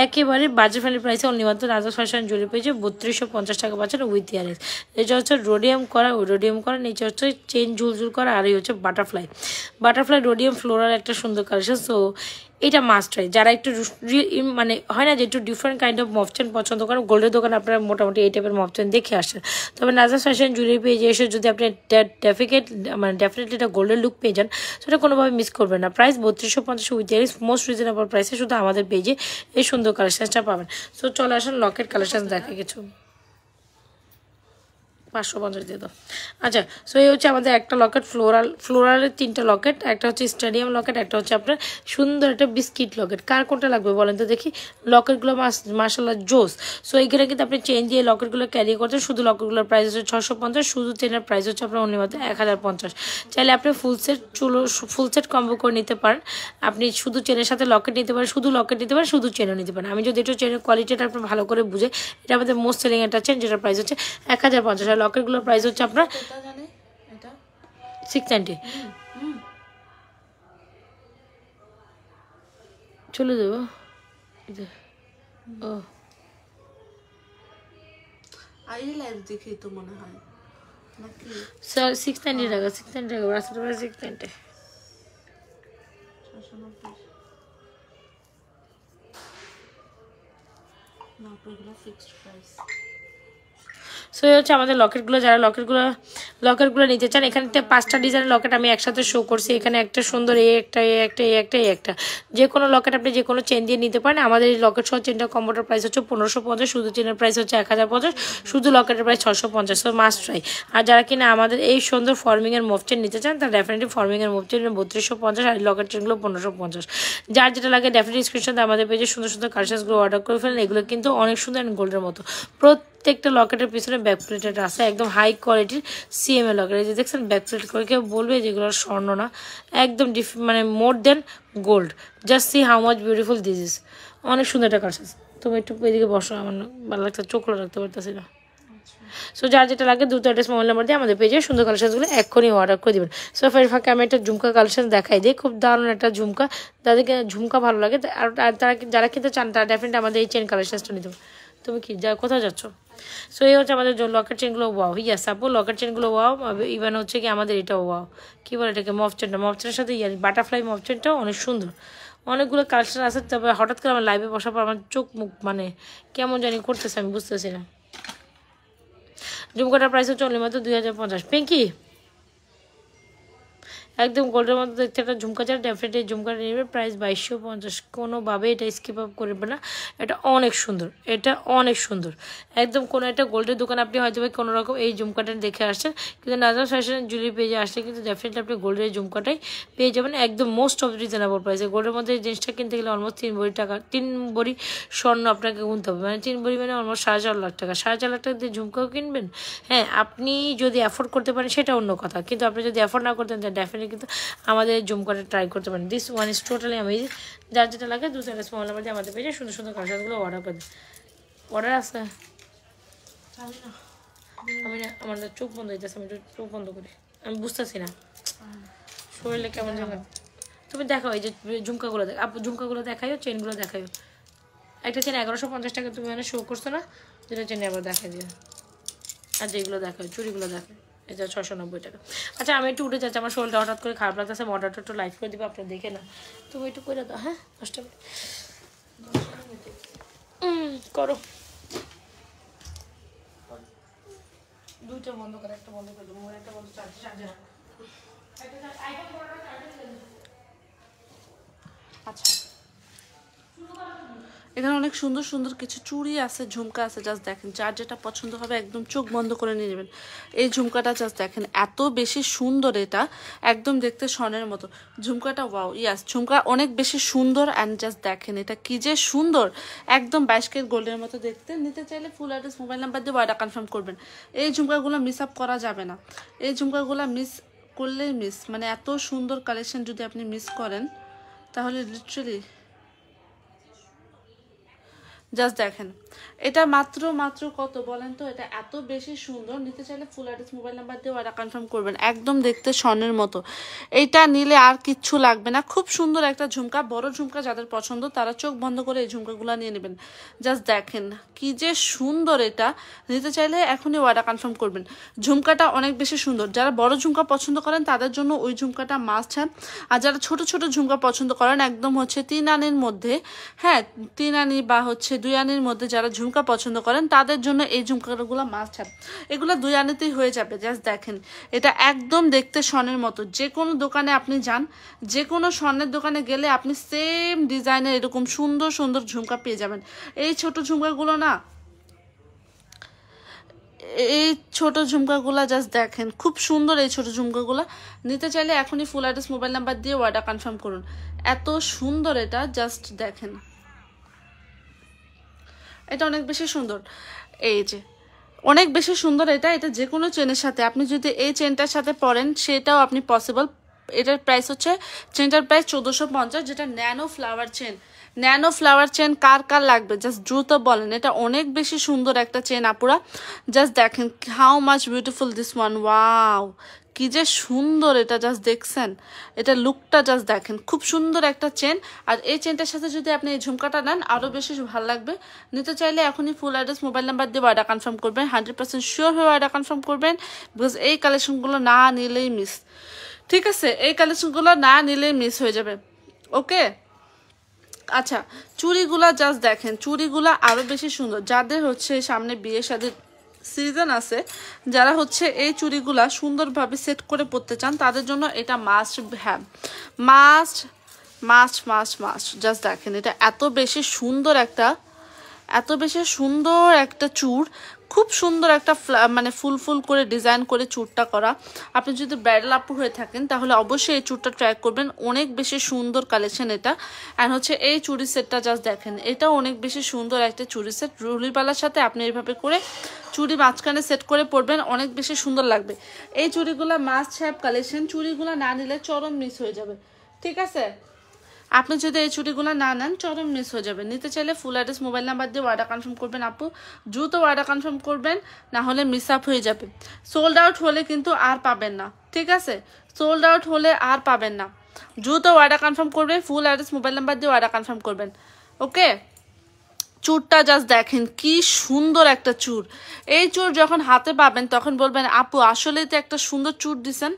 একেবারে বাজেট ফ্রেন্ডলি প্রাইসে অনলি মাত্র নাজর ফ্যাশন জুয়েলারি পেয়েছে 3250 টাকা পাচ্ছেন উইথ ইয়ারিংস। এটা হচ্ছে রোডিয়াম করা, নিচে হচ্ছে চেন ঝুলঝুল করা, আর এই হচ্ছে বাটারফ্লাই বাটারফ্লাই রোডিয়াম ফ্লোরাল একটা সুন্দর কালেকশন। সো এটা মাস্ট হয়, যারা একটু মানে হয় না যে একটু ডিফারেন্ট কাইন্ড অফ মফচেন পছন্দ করেন, গোল্ডের দোকানে আপনারা মোটামুটি এই টাইপের মফচেন দেখে আসেন। তবে নাজাস ফ্যাশন জুয়েলারি পেজে এসে যদি আপনি ডেফিনেটলি এটা গোল্ডের লুক পেয়ে যান, সেটা কোনোভাবে মিস করবেন না। প্রাইস 3250 উইথ মোস্ট রিজনেবল প্রাইসে শুধু আমাদের পেজে এই সুন্দর কালেকশনটা পাবেন। সো চলে আসেন লকেট কালেকশন দেখে কিছু। 550 দিয়ে দাও। আচ্ছা, সো এই হচ্ছে আমাদের একটা লকেট, ফ্লোরালের 3টা লকেট, একটা হচ্ছে স্টেডিয়াম লকেট, একটা হচ্ছে আপনার সুন্দর একটা বিস্কিট লকেট। কার কোনটা লাগবে বলেন তো দেখি? লকেটগুলো মাশাআল্লাহ জোস। সো এইখানে কিন্তু আপনি চেন দিয়ে লকেটগুলো ক্যারি করছেন। শুধু লকেটগুলোর প্রাইস হচ্ছে 650, শুধু চেনের প্রাইস হচ্ছে আপনার অন্য মাত্র 1050। চাইলে আপনি ফুল সেট কম্বো করে নিতে পারেন। আপনি শুধু চেনের সাথে লকেট নিতে পারেন, শুধু লকেট নিতে পারেন, শুধু চেনও নিতে পারেন। আমি যদি একটু চেনের কোয়ালিটিটা আপনি ভালো করে বুঝে, এটা আমাদের মোস্ট সেলিং একটা চেন, যেটার প্রাইস হচ্ছে 1050। লকেটগুলোর প্রাইস হচ্ছে আপনার 690। চলে যাবো ও দেখি তো মনে হয় স্যার 690 টাকা, 690 টাকা রাস্তাটা 690। না, ওগুলো ফিক্সড প্রাইস। সো এই হচ্ছে আমাদের লকেটগুলো। যারা লকেটগুলো নিতে চান, এখানে 5টা ডিজাইনের লকেট আমি একসাথে শো করছি। এখানে একটা সুন্দর একটা যে কোনো লকেট আপনি যে কোনো চেন দিয়ে নিতে পারেন। আমাদের এই লকেট সহ চেনটা কম্বোটার প্রাইস হচ্ছে 1550, শুধু চেনের প্রাইস হচ্ছে 1050, শুধু লকেটের প্রাইস 650। So must try. আর যারা কিনা আমাদের এই সুন্দর ফর্মিংয়ের মুভ চেন নিতে চান, তারা ডেফিনেটলি ফর্মিংয়ের মুভ চেন 3250, আর লকেট চেনগুলো 1550। যার যেটা লাগে ডেফিনেটলি স্ক্রিনশট আমাদের পেজে সুন্দর সুন্দর কালেকশনসগুলো অর্ডার করে ফেলেন। এগুলো কিন্তু অনেক সুন্দর গোল্ডের মতো। প্রত্যেকটা লকেটের পিছনে ব্যাক প্লেটেড আছে, একদম হাই কোয়ালিটির সিএমএ লকেট। এই যে দেখছেন ব্যাক প্লেট করে, কেউ বলবে যেগুলো স্বর্ণ না, একদম মানে more than gold. Just see how much beautiful this is. অনেক সুন্দর একটা কালেকশন। তুমি একটু এদিকে বসো, আমার ভালো লাগছে, চোখগুলো রাখতে পারতেছি না। সো যার যেটা লাগে দ্রুত অ্যাড্রেস মোবাইল নাম্বার দিয়ে আমাদের পেজে সুন্দর কালেকশনগুলো এক্ষুনি অর্ডার করে দেবেন। সো ফাঁকে আমি একটা ঝুমকা কালেকশন দেখাই দিই, খুব দারুণ একটা ঝুমকা। যাদেরকে ঝুমকা ভালো লাগে আর তারা যারা কিনতে চান, তারা ডেফিনেটলি আমাদের এই চেন কালেকশনটা নিতে হবে। তুমি কি কোথায় যাচ্ছ? সো এই হচ্ছে আমাদের লকেট চেনগুলো ওয়াও। ইয়াস আপু, লকেট চেনগুলো ওয়াও। ইভেন হচ্ছে কি আমাদের এটাও ওয়াও। কী বলে এটাকে, মফ চেনের সাথে বাটারফ্লাই মফ চেনটাও অনেক সুন্দর। অনেকগুলো কালেকশন আছে, তবে হঠাৎ করে আমার লাইভে বসার পর আমার চোখ মুখ মানে কেমন জানি করতেছে, আমি বুঝতেছি না। ঝুমকাটার প্রাইস হচ্ছে অনলি মাত্র 2050। পিঙ্কি একদম গোল্ডের মধ্যে দেখতে একটা ঝুমকা চাই, ডেফিনেটলি ঝুমকাটা নেবে। প্রাইস 2250। কোনোভাবে এটা স্কিপ আপ করবে না, এটা অনেক সুন্দর, এটা অনেক সুন্দর। একদম কোনো একটা গোল্ডের দোকানে আপনি হয়তো কোনো রকম এই ঝুমকাটা দেখে আসছেন, কিন্তু নাজাস ফ্যাশন জুয়েলারি পেজে আসলে কিন্তু ডেফিনেটলি আপনি গোল্ডের ঝুমকাটাই পেয়ে যাবেন একদম মোস্ট অফ রিজনেবল প্রাইসে। গোল্ডের মধ্যে এই জিনিসটা কিনতে গেলে অলমোস্ট 3 ভরি স্বর্ণ আপনাকে গুনতে হবে, মানে 3 ভরি মানে অলমোস্ট 4.5 লাখ টাকা। 4.5 লাখ টাকা দিয়ে ঝুমকাও কিনবেন? হ্যাঁ, আপনি যদি অ্যাফোর্ড করতে পারেন সেটা অন্য কথা, কিন্তু আপনি যদি অ্যাফোর্ড না করতেন তাহলে ডেফিনেটলি কিন্তু আমাদের ঝুমকাটা ট্রাই করতে পারেন। This one is totally amazing. যার যেটা লাগে দুটো স্মল নাম্বার দিয়ে আমাদের পেজে সুন্দর সুন্দর কালেকশনগুলো অর্ডার করে দিন। অর্ডার আছে? আমি না, আমার চোখ বন্ধ হইতেছে, আমি একটু চোখ বন্ধ করি, আমি বুঝতেছি না শরীরে কেমন জায়গা। তুমি দেখাও এই যে ঝুমকাগুলো দেখ আপু, ঝুমকাগুলো দেখাইও, চেনগুলো দেখাইও। একটা চেন 1150 টাকা তুমি মানে শো করছো না, যেটা চেনে আবার দেখাই দিও। আর যেগুলো দেখাও, চুড়িগুলো দেখাও, এটা 690 টাকা। আচ্ছা আমি একটু উঠে যাচ্ছি, আমার শরীরটা হঠাৎ করে খারাপ লাগতেছে। আমি অর্ডারটা একটু লাইভ করে দিবো, আপনারা দেখে না। তুমি একটু করে দাও। হ্যাঁ, 10টা করো। 2টা বন্ধ করে, একটা বন্ধ করে দেবো, একটা বন্ধ চার্জে রাখো। আচ্ছা, এখানে অনেক সুন্দর সুন্দর কিছু চুড়ি আছে, ঝুমকা আছে। জাস্ট দেখেন, যার যেটা পছন্দ হবে একদম চোখ বন্ধ করে নিয়ে নেবেন। এই ঝুমকাটা জাস্ট দেখেন, এত বেশি সুন্দর, এটা একদম দেখতে স্বর্ণের মতো। ঝুমকাটা ওয়াও, ইয়াস ঝুমকা অনেক বেশি সুন্দর। অ্যান্ড জাস্ট দেখেন এটা কি যে সুন্দর, একদম 22 ক্যারেট গোল্ডের মতো দেখতে। নিতে চাইলে ফুল অ্যাড্রেস মোবাইল নাম্বার দিয়ে অর্ডার কনফার্ম করবেন। এই ঝুমকাগুলো মিস আপ করা যাবে না, এই ঝুমকাগুলো মিস করলেই মিস, মানে এত সুন্দর কালেকশন যদি আপনি মিস করেন তাহলে লিটারেলি জাস্ট দেখেন এটা মাত্র মাত্র কত বলেন তো, এটা এত বেশি সুন্দর। নিতে চাইলে ফুল অ্যাড্রেস মোবাইল নাম্বার দিয়ে অর্ডার কনফার্ম করবেন। একদম দেখতে স্বর্ণের মতো, এইটা নিলে আর কিচ্ছু লাগবে না। খুব সুন্দর একটা ঝুমকা, বড় ঝুমকা যাদের পছন্দ তারা চোখ বন্ধ করে এই ঝুমকাগুলো নিয়ে নেবেন। জাস্ট দেখেন কি যে সুন্দর, এটা নিতে চাইলে এখনই অর্ডার কনফার্ম করবেন। ঝুমকাটা অনেক বেশি সুন্দর, যারা বড় ঝুমকা পছন্দ করেন তাদের জন্য ওই ঝুমকাটা মাস্ট হ্যাভ। আর যারা ছোট ছোট ঝুমকা পছন্দ করেন একদম হচ্ছে 3 আনির মধ্যে, হ্যাঁ 3 আনি বা হচ্ছে 2 আনির মধ্যে যারা ঝুমকা পছন্দ করেন তাদের জন্য এই ঝুমকাগুলো মাস্ট হ্যাভ। এগুলো 2 আনিতেই হয়ে যাবে। জাস্ট দেখেন এটা একদম দেখতে স্বর্ণের মতো। যে কোনো দোকানে আপনি যান, যে কোনো স্বর্ণের দোকানে গেলে আপনি সেম ডিজাইনের এরকম সুন্দর সুন্দর ঝুমকা পেয়ে যাবেন। এই ছোট ঝুমকাগুলো না, এই ছোট ঝুমকাগুলো জাস্ট দেখেন খুব সুন্দর। এই ছোট ঝুমকাগুলো নিতে চাইলে এখনই ফুল অ্যাড্রেস মোবাইল নাম্বার দিয়ে অর্ডার কনফার্ম করুন। এত সুন্দর এটা, জাস্ট দেখেন এটা অনেক বেশি সুন্দর। এই যে অনেক বেশি সুন্দর এটা, এটা যে কোনো চেনের সাথে আপনি যদি এই চেনটার সাথে পরেন সেটাও আপনি পসিবল। এটার প্রাইস হচ্ছে, চেনটার প্রাইস 1450, যেটা nano flower chain. Nano flower chain কার কার লাগবে জাস্ট দ্রুত বলেন। এটা অনেক বেশি সুন্দর একটা চেন আপুরা, জাস্ট দেখেন how much beautiful this one. Wow কি যে সুন্দর এটা, জাস্ট দেখছেন এটা লুকটা, জাস্ট দেখেন খুব সুন্দর একটা চেন। আর এই চেনটার সাথে যদি আপনি এই ঝুমকাটা নেন আরও বেশি ভালো লাগবে। নিতে চাইলে এখনই ফুল অ্যাড্রেস মোবাইল নাম্বার দিয়ে অর্ডার কনফার্ম করবেন। 100% শিওর হয়ে অর্ডার কনফার্ম করবেন, বিকজ এই কালেকশনগুলো না নিলেই মিস। ঠিক আছে, এই কালেকশনগুলো না নিলেই মিস হয়ে যাবে। ওকে আচ্ছা, চুড়িগুলা জাস্ট দেখেন, চুড়িগুলা আরও বেশি সুন্দর। যাদের হচ্ছে সামনে বিয়ে শাদীর সিজন আছে, যারা হচ্ছে এই চুড়িগুলা সুন্দরভাবে সেট করে পরতে চান তাদের জন্য এটা must have, must must must must. Just দেখেন এটা এত বেশি সুন্দর একটা, এত বেশি সুন্দর একটা চূড়, খুব সুন্দর একটা মানে ফুল ফুল করে ডিজাইন করে চূড়টা করা। আপনি যদি ব্রাইডাল আপু হয়ে থাকেন তাহলে অবশ্যই এই চূড়টা ট্রাই করবেন, অনেক বেশি সুন্দর কালেকশন এটা। অ্যান্ড হচ্ছে এই চুড়ি সেটটা জাস্ট দেখেন, এটা অনেক বেশি সুন্দর একটা চুড়ি সেট। রুলিপালার সাথে আপনি এইভাবে করে চুড়ি মাঝখানে সেট করে পরবেন, অনেক বেশি সুন্দর লাগবে। এই চুড়িগুলো মাস্ট হ্যাভ কালেকশন, চুড়িগুলো না নিলে চরম মিস হয়ে যাবে। ঠিক আছে, আপনি যদি এই চুড়িগুলো না নেন চরম মিস হয়ে যাবে। নিতে চাইলে ফুল অ্যাড্রেস মোবাইল নাম্বার দিয়ে অর্ডার কনফার্ম করবেন আপু, দ্রুত অর্ডার কনফার্ম করবেন, না হলে মিস আপ হয়ে যাবে। সোল্ড আউট হলে কিন্তু আর পাবেন না। ঠিক আছে, সোল্ড আউট হলে আর পাবেন না। দ্রুত অর্ডার কনফার্ম করবেন, ফুল অ্যাড্রেস মোবাইল নাম্বার দিয়ে অর্ডার কনফার্ম করবেন। ওকে, চুড়টা জাস্ট দেখেন কি সুন্দর একটা চুড়। এই চুড় যখন হাতে পাবেন তখন বলবেন আপু আসলেই তো একটা সুন্দর চুড় দিছেন,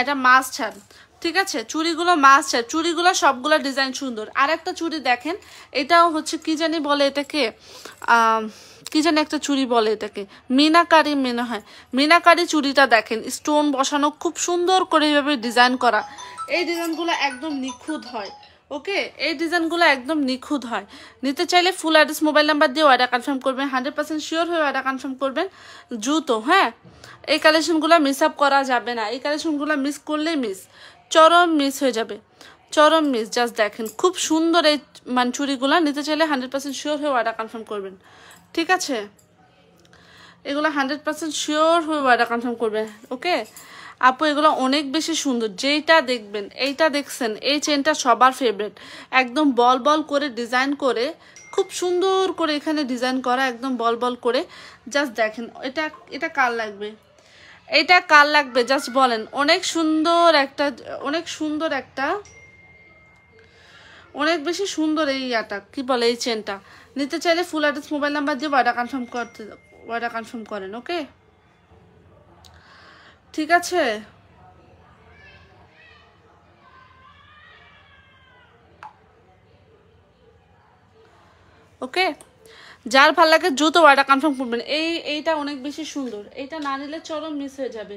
এটা মাস্ট হ্যাভ। ঠিক আছে, চুড়িগুলো মাস্ট হ্যাভ, চুড়িগুলো সবগুলো ডিজাইন সুন্দর। আর একটা চুড়ি দেখেন, এটাও হচ্ছে কি জানি বলে এটাকে, কি জানি একটা চুড়ি বলে এটাকে, মিনাকারি মনে হয়। মিনাকারি চুড়িটা দেখেন, স্টোন বসানো, খুব সুন্দর করে এইভাবে ডিজাইন করা। এই ডিজাইনগুলো একদম নিখুঁত হয়। ওকে, এই ডিজাইনগুলো একদম নিখুঁত হয়। নিতে চাইলে ফুল অ্যাড্রেস মোবাইল নাম্বার দিয়ে অর্ডার কনফার্ম করবেন, 100% শিওর হয়ে অর্ডার কনফার্ম করবেন দ্রুত। হ্যাঁ, এই কালেকশনগুলো মিস আপ করা যাবে না, এই কালেকশনগুলো মিস করলেই মিস, চরম মিস হয়ে যাবে, চরম মিস। জাস্ট দেখেন খুব সুন্দর এই মানে চুড়িগুলো। নিতে চাইলে 100% শিওর হয়ে অর্ডার কনফার্ম করবেন। ঠিক আছে, এগুলো 100% শিওর হয়ে অর্ডার কনফার্ম করবেন। ওকে আপু, এগুলো অনেক বেশি সুন্দর। যেইটা দেখবেন, এইটা দেখছেন, এই চেনটা সবার ফেভারিট, একদম বল বল করে ডিজাইন করে, খুব সুন্দর করে এখানে ডিজাইন করা, একদম বল বল করে। জাস্ট দেখেন এটা, এটা কার লাগবে, এটা কার লাগবে জাস্ট বলেন। অনেক সুন্দর একটা, অনেক সুন্দর একটা, অনেক বেশি সুন্দর এই ইয়াটা কি বলে এই চেনটা। নিতে চাইলে ফুল অ্যাড্রেস মোবাইল নাম্বার দিয়ে অর্ডার কনফার্ম করতে, অর্ডার কনফার্ম করেন। ওকে ঠিক আছে, ওকে যার ভালো লাগে দ্রুত অর্ডার কনফার্ম করবেন। এইটা অনেক বেশি সুন্দর, এইটা না নিলে চরম মিস হয়ে যাবে।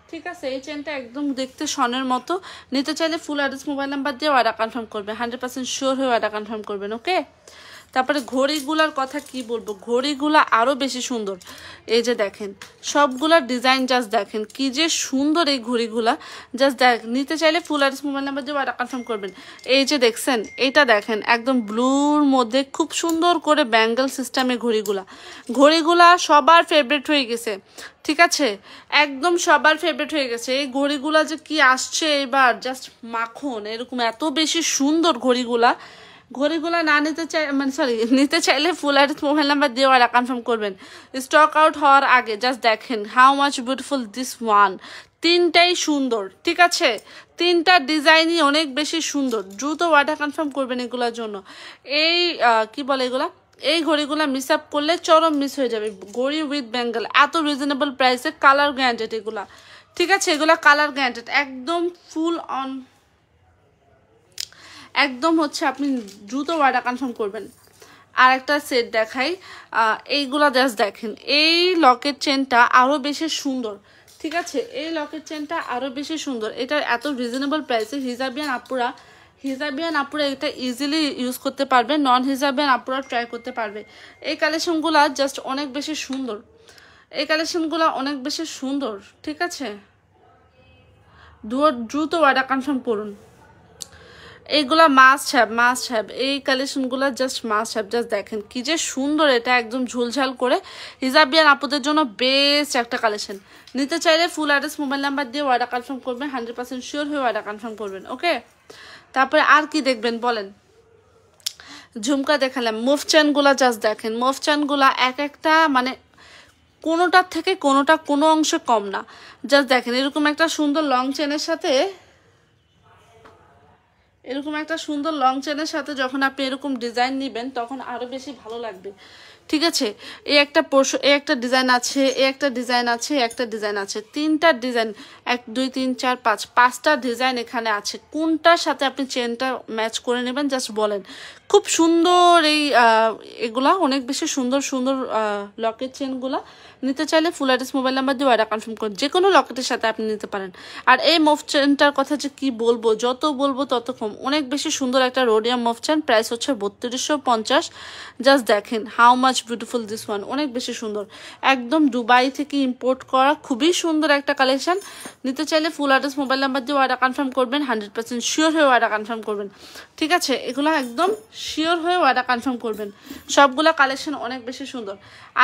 ঠিক আছে, এই চেনটা একদম দেখতে স্বর্ণের মতো। নিতে চাইলে ফুল অ্যাড্রেস মোবাইল নাম্বার দিয়ে অর্ডার কনফার্ম করবেন, 100% শিওর হয়ে অর্ডার কনফার্ম করবেন। ওকে, তারপরে ঘড়িগুলার কথা কি বলবো, ঘড়িগুলা আরও বেশি সুন্দর। এই যে দেখেন সবগুলার ডিজাইন জাস্ট দেখেন কি যে সুন্দর এই ঘড়িগুলা। জাস্ট নিতে চাইলে ফুল অ্যাড্রেস মোবাইল নাম্বার দিয়ে অর্ডার কনফার্ম করবেন। এই যে দেখছেন, এইটা দেখেন একদম ব্লুর মধ্যে খুব সুন্দর করে ব্যাঙ্গেল সিস্টেমে ঘড়িগুলা, ঘড়িগুলা সবার ফেভারিট হয়ে গেছে। ঠিক আছে, একদম সবার ফেভারিট হয়ে গেছে। এই ঘড়িগুলা যে কি আসছে এবার জাস্ট মাখন, এরকম এত বেশি সুন্দর ঘড়িগুলা, ঘড়িগুলো না নিতে চাই মানে সরি নিতে চাইলে ফুল অ্যাড্রেস মোবাইল নাম্বার দিয়ে অর্ডার কনফার্ম করবেন স্টক আউট হওয়ার আগে। জাস্ট দেখেন how much beautiful this one, তিনটাই সুন্দর, ঠিক আছে, তিনটা ডিজাইনই অনেক বেশি সুন্দর। দ্রুত অর্ডার কনফার্ম করবেন এগুলোর জন্য। এই কি বলে এগুলা, এই ঘড়িগুলো মিস আপ করলে চরম মিস হয়ে যাবে। ঘড়ি উইথ ব্যাঙ্গেল, এত রিজনেবল প্রাইসে, কালার গ্যারান্টেড এগুলা, ঠিক আছে, এগুলা কালার গ্যারান্টেড একদম ফুল অন, একদম হচ্ছে আপনি দ্রুত অর্ডার কনফার্ম করবেন। আর একটা সেট দেখাই, এইগুলা জাস্ট দেখেন, এই লকেট চেনটা আরও বেশি সুন্দর, ঠিক আছে, এই লকেট চেনটা আরও বেশি সুন্দর। এটা এত রিজনেবল প্রাইসে হিজাবিয়ান আপুরা এটা ইজিলি ইউজ করতে পারবে, নন হিজাবিয়ান আপুরা ট্রাই করতে পারবে। এই কালেকশনগুলো জাস্ট অনেক বেশি সুন্দর, এই কালেকশনগুলো অনেক বেশি সুন্দর, ঠিক আছে, দ্রুত অর্ডার কনফার্ম করুন। এইগুলা মাস্ট হ্যাভ এই কালেকশনগুলো জাস্ট মাস্ট হ্যাভ। জাস্ট দেখেন কি যে সুন্দর, এটা একদম ঝুলঝাল করে হিজাবিয়ান আপুদের জন্য বেস্ট একটা কালেকশন। নিতে চাইলে ফুল অ্যাড্রেস মোবাইল নাম্বার দিয়ে অর্ডার কনফার্ম করবেন, 100% শিওর হয়ে অর্ডার কনফার্ম করবেন, ওকে। তারপরে আর কি দেখবেন বলেন, ঝুমকা দেখালাম, মুভ চেনগুলা জাস্ট দেখেন, মুভ চেনগুলা এক একটা মানে কোনোটার থেকে কোনোটা কোনো অংশে কম না। জাস্ট দেখেন এরকম একটা সুন্দর লং চেনের সাথে, এরকম একটা সুন্দর লং চেনের সাথে যখন আপনি এরকম ডিজাইন নেবেন তখন আরো বেশি ভালো লাগবে, ঠিক আছে। এই একটা এই একটা ডিজাইন আছে, এই একটা ডিজাইন আছে, একটা ডিজাইন আছে, তিনটা ডিজাইন, 1 2 3 4 5 5টা ডিজাইন এখানে আছে। কোনটার সাথে আপনি চেনটা ম্যাচ করে নেবেন জাস্ট বলেন। খুব সুন্দর এই এগুলা অনেক বেশি সুন্দর সুন্দর লকেট চেনগুলা। নিতে চাইলে ফুল অ্যাড্রেস মোবাইল নাম্বার দিয়ে অর্ডার কনফার্ম করুন, যে কোনো লকেটের সাথে আপনি নিতে পারেন। আর এই মুভ চেনটার কথা যে কি বলবো, যত বলবো তত কম, অনেক বেশি সুন্দর একটা রোডিয়াম মুভ চেন, প্রাইস হচ্ছে 3250। জাস্ট দেখেন how much beautiful this one, অনেক বেশি সুন্দর, একদম দুবাই থেকে ইম্পোর্ট করা, খুবই সুন্দর একটা কালেকশন। নিতে চাইলে ফুল অ্যাড্রেস মোবাইল নাম্বার দিয়ে অর্ডার কনফার্ম করবেন, 100% শিওর হয়ে অর্ডার কনফার্ম করবেন, ঠিক আছে, এগুলো একদম শিওর হয়ে অর্ডার কনফার্ম করবেন। সবগুলো কালেকশন অনেক বেশি সুন্দর।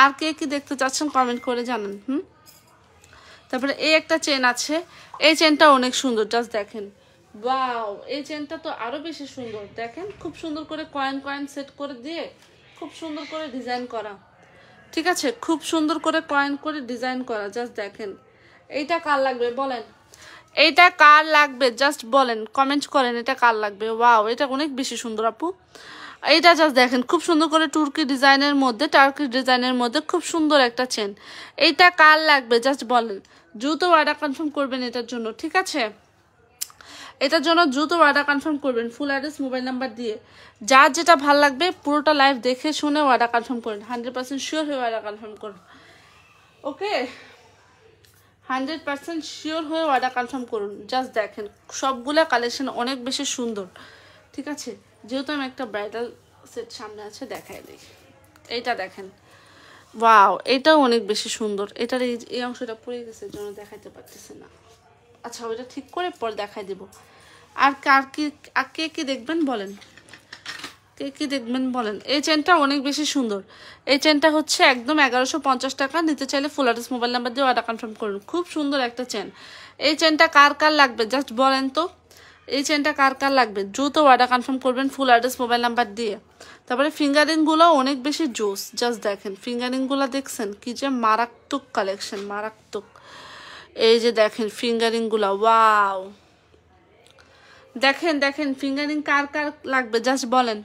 আর কে কি দেখতে চাচ্ছেন কমেন্ট করে জানান। তারপরে এই একটা চেন আছে, এই চেনটা অনেক সুন্দর, জাস্ট দেখেন, ওয়াও, এই চেনটা তো আরো বেশি সুন্দর। দেখেন খুব সুন্দর করে কয়েন সেট করে দিয়ে খুব সুন্দর করে ডিজাইন করা, ঠিক আছে, খুব সুন্দর করে কয়েন করে ডিজাইন করা। জাস্ট দেখেন এইটা কার লাগবে বলেন, এইটা কার লাগবে জাস্ট বলেন, কমেন্ট করেন এটা কার লাগবে। ওয়াও, এটা অনেক বেশি সুন্দর আপু। এইটা জাস্ট দেখেন খুব সুন্দর করে টার্কি ডিজাইনের মধ্যে খুব সুন্দর একটা চেন। এইটা কার লাগবে জাস্ট বলেন, দ্রুত অর্ডার কনফার্ম করবেন এটার জন্য, ঠিক আছে, এটার জন্য দ্রুত অর্ডার কনফার্ম করবেন ফুল অ্যাড্রেস মোবাইল নাম্বার দিয়ে। যার যেটা ভালো লাগবে পুরোটা লাইভ দেখে শুনে অর্ডার কনফার্ম করেন, 100% শিওর হয়ে অর্ডার কনফার্ম করুন, ওকে, 100% শিওর হয়ে অর্ডার কনফার্ম করুন। জাস্ট দেখেন সবগুলা কালেকশন অনেক বেশি সুন্দর, ঠিক আছে। যেহেতু আমি একটা ব্রাইডাল সেট সামনে আছে দেখাই দিই, এইটা দেখেন, ওয়াও, এটাও অনেক বেশি সুন্দর। এটার এই অংশটা পড়ে গেছে জন্য দেখাইতে পারতেছে না, আচ্ছা ওইটা ঠিক করে পরে দেখাই দেব। আর কে কি দেখবেন বলেন, কে কি দেখবেন বলেন। এই চেনটা অনেক বেশি সুন্দর, এই চেনটা হচ্ছে একদম 1150 টাকা। নিতে চাইলে ফুল অ্যাড্রেস মোবাইল নাম্বার দিয়ে অর্ডার কনফার্ম করুন, খুব সুন্দর একটা চেন। এই চেনটা কার কার লাগবে জাস্ট বলেন তো, এই চেনটা কার কার লাগবে, দ্রুত অর্ডার কনফার্ম করবেন ফুল অ্যাড্রেস মোবাইল নাম্বার দিয়ে। তারপরে ফিঙ্গারিংগুলো অনেক বেশি জোস, জাস্ট দেখেন ফিঙ্গারিংগুলো দেখছেন কি যে মারাত্মক কালেকশন, মারাত্মক। এই যে দেখেন ফিঙ্গারিংগুলো, ওয়াও, দেখেন ফিঙ্গারিং কার কার লাগবে জাস্ট বলেন,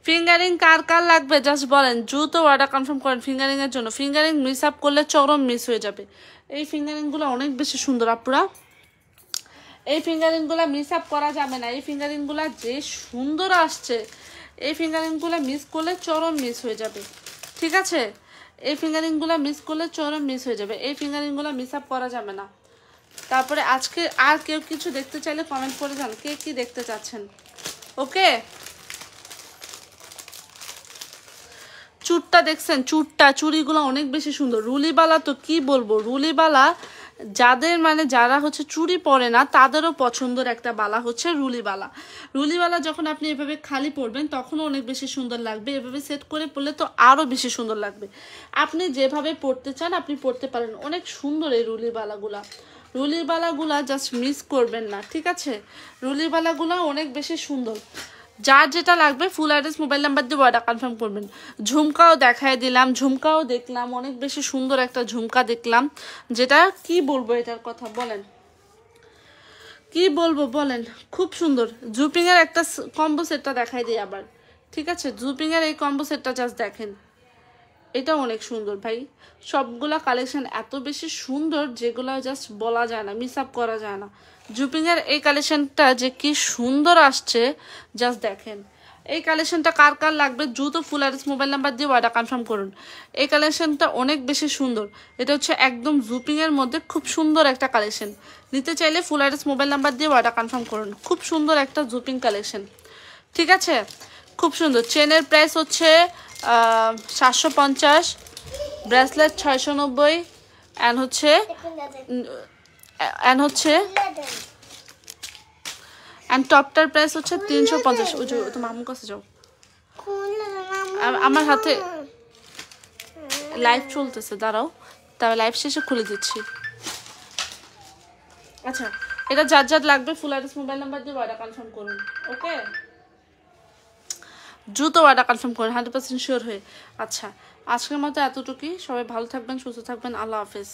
ফিঙ্গারিং কার কার লাগবে জাস্ট বলেন, দ্রুত অর্ডার কনফার্ম করেন ফিঙ্গারিংয়ের জন্য। ফিঙ্গারিং মিস আপ করলে চরম মিস হয়ে যাবে। এই ফিঙ্গারিংগুলো অনেক বেশি সুন্দর আপুরা, এই ফিঙ্গারিংগুলো মিস আপ করা যাবে না। এই ফিঙ্গারিংগুলো যে সুন্দর আসছে, এই ফিঙ্গারিংগুলো মিস করলে চরম মিস হয়ে যাবে, ঠিক আছে, এই ফিঙ্গারিংগুলো মিস করলে চরম মিস হয়ে যাবে। এই ফিঙ্গারিংগুলো মিস আপ করা যাবে না। তারপরে আজকে আর কেউ কিছু দেখতে চাইলে কমেন্ট করে যান কে কি দেখতে চাচ্ছেন, ওকে। চুটটা দেখছেন, চুড়িগুলো অনেক বেশি সুন্দর। রুলিবালা তো কি বলবো, রুলিবালা যাদের মানে যারা হচ্ছে চুড়ি পরে না তাদেরও পছন্দের একটা বালা হচ্ছে রুলিবালা যখন আপনি এভাবে খালি পরবেন তখনও অনেক বেশি সুন্দর লাগবে, এভাবে সেট করে পরলে তো আরও বেশি সুন্দর লাগবে। আপনি যেভাবে পরতে চান আপনি পরতে পারেন, অনেক সুন্দর এই রুলিবালাগুলা জাস্ট মিস করবেন না, ঠিক আছে, রুলিবালাগুলো অনেক বেশি সুন্দর। যার যেটা লাগবে ফুল অ্যাড্রেস মোবাইল নাম্বার দিয়ে অর্ডার কনফার্ম করবেন। ঝুমকাও দেখায় দিলাম, ঝুমকাও দেখলাম, অনেক বেশি সুন্দর একটা ঝুমকা দেখলাম, যেটা কি বলবো এটার কথা বলেন, কি বলবো বলেন, খুব সুন্দর। জুপিং এর একটা কম্বো সেটটা দেখাই দিই আবার, ঠিক আছে? জুপিং এর এই কম্বো সেটটা জাস্ট দেখেন, এটা অনেক সুন্দর ভাই। সবগুলা কালেকশন এত বেশি সুন্দর যেগুলো জাস্ট বলা যায় না, মিস আপ করা যায় না। জুপিং এর এই কালেকশনটা যে কি সুন্দর আসছে জাস্ট দেখেন। এই কালেকশনটা কার কার লাগবে দ্রুত ফুল অ্যাড্রেস মোবাইল নাম্বার দিয়ে অর্ডার কনফার্ম করুন। এই কালেকশনটা অনেক বেশি সুন্দর, এটা হচ্ছে একদম জুপিং এর মধ্যে খুব সুন্দর একটা কালেকশন। নিতে চাইলে ফুল অ্যাড্রেস মোবাইল নাম্বার দিয়ে অর্ডার কনফার্ম করুন। খুব সুন্দর একটা জুপিং কালেকশন, ঠিক আছে? খুব সুন্দর। চেনের প্রাইস হচ্ছে 750, ব্রেসলেট 690, অ্যান্ড টপটার প্রাইস হচ্ছে 350। ওই যে তো মামুর কাছে যাও, আমার হাতে লাইভ চলতেছে, দাঁড়াও, তবে লাইভ শেষে খুলে দিচ্ছি। আচ্ছা, এটা যার যার লাগবে ফুল অ্যাড্রেস মোবাইল নাম্বার দিয়ে অর্ডার কনফার্ম করুন। ওকে, দ্রুত অর্ডার কনফার্ম করুন 100% শিওর হয়ে। আচ্ছা, আজকের মতো এতটুকুই। সবাই ভালো থাকবেন, সুস্থ থাকবেন, আল্লাহ হাফেজ।